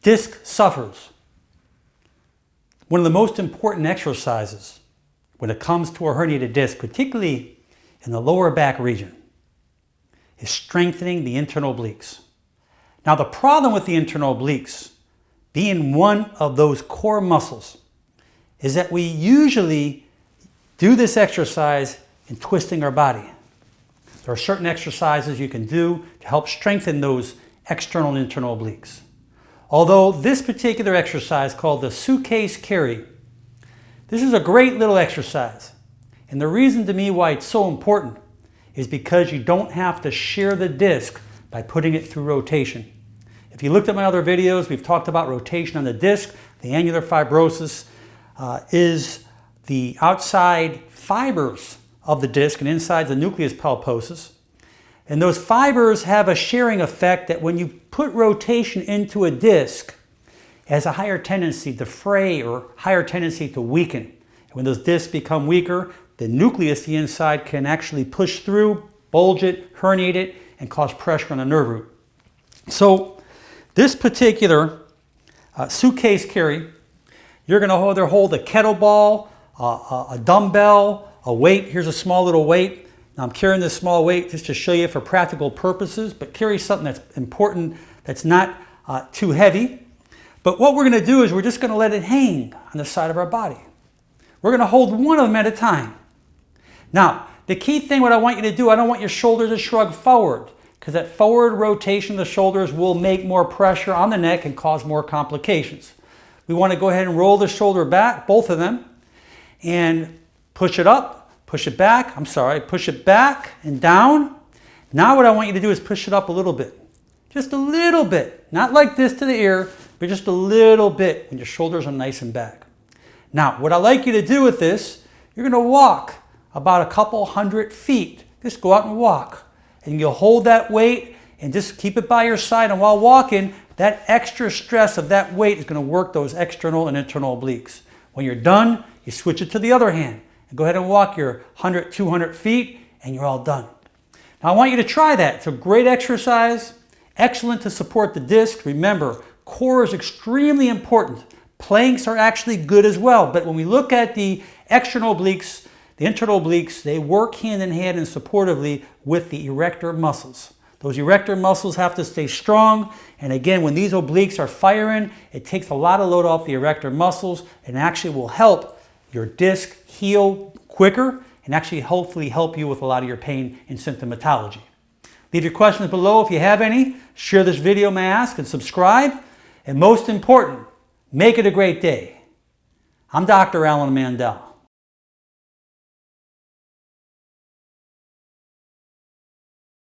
disc sufferers, one of the most important exercises when it comes to a herniated disc, particularly in the lower back region, is strengthening the internal obliques. Now, the problem with the internal obliques, being one of those core muscles, is that we usually do this exercise in twisting our body. There are certain exercises you can do to help strengthen those external and internal obliques. Although this particular exercise, called the suitcase carry, this is a great little exercise. And the reason to me why it's so important is because you don't have to shear the disc by putting it through rotation. If you looked at my other videos, we've talked about rotation on the disc. The annular fibrosis is the outside fibers of the disc and inside the nucleus pulposus. And those fibers have a shearing effect that when you put rotation into a disc, it has a higher tendency to fray or higher tendency to weaken. And when those discs become weaker, the nucleus, the inside, can actually push through, bulge it, herniate it, and cause pressure on the nerve root. So this particular suitcase carry, you're going to either hold a kettlebell, a dumbbell, a weight. Here's a small little weight. Now I'm carrying this small weight just to show you for practical purposes, but carry something that's important, that's not too heavy. But what we're going to do is we're just going to let it hang on the side of our body. We're going to hold one of them at a time. Now, the key thing, what I want you to do, I don't want your shoulders to shrug forward, because that forward rotation of the shoulders will make more pressure on the neck and cause more complications. We want to go ahead and roll the shoulder back, both of them, and push it up. Push it back, push it back and down. Now what I want you to do is push it up a little bit. Just a little bit. Not like this to the ear, but just a little bit when your shoulders are nice and back. Now, what I'd like you to do with this, you're going to walk about a couple 100 feet. Just go out and walk. And you'll hold that weight and just keep it by your side. And while walking, that extra stress of that weight is going to work those external and internal obliques. When you're done, you switch it to the other hand. And go ahead and walk your 100, 200 feet, and you're all done. Now I want you to try that. It's a great exercise, excellent to support the disc. Remember, core is extremely important. Planks are actually good as well, but when we look at the external obliques, the internal obliques, they work hand in hand and supportively with the erector muscles. Those erector muscles have to stay strong, and again, when these obliques are firing, it takes a lot of load off the erector muscles and actually will help your disc heal quicker and actually hopefully help you with a lot of your pain and symptomatology. Leave your questions below if you have any. Share this video, may I ask, and subscribe. And most important, make it a great day. I'm Dr. Alan Mandell.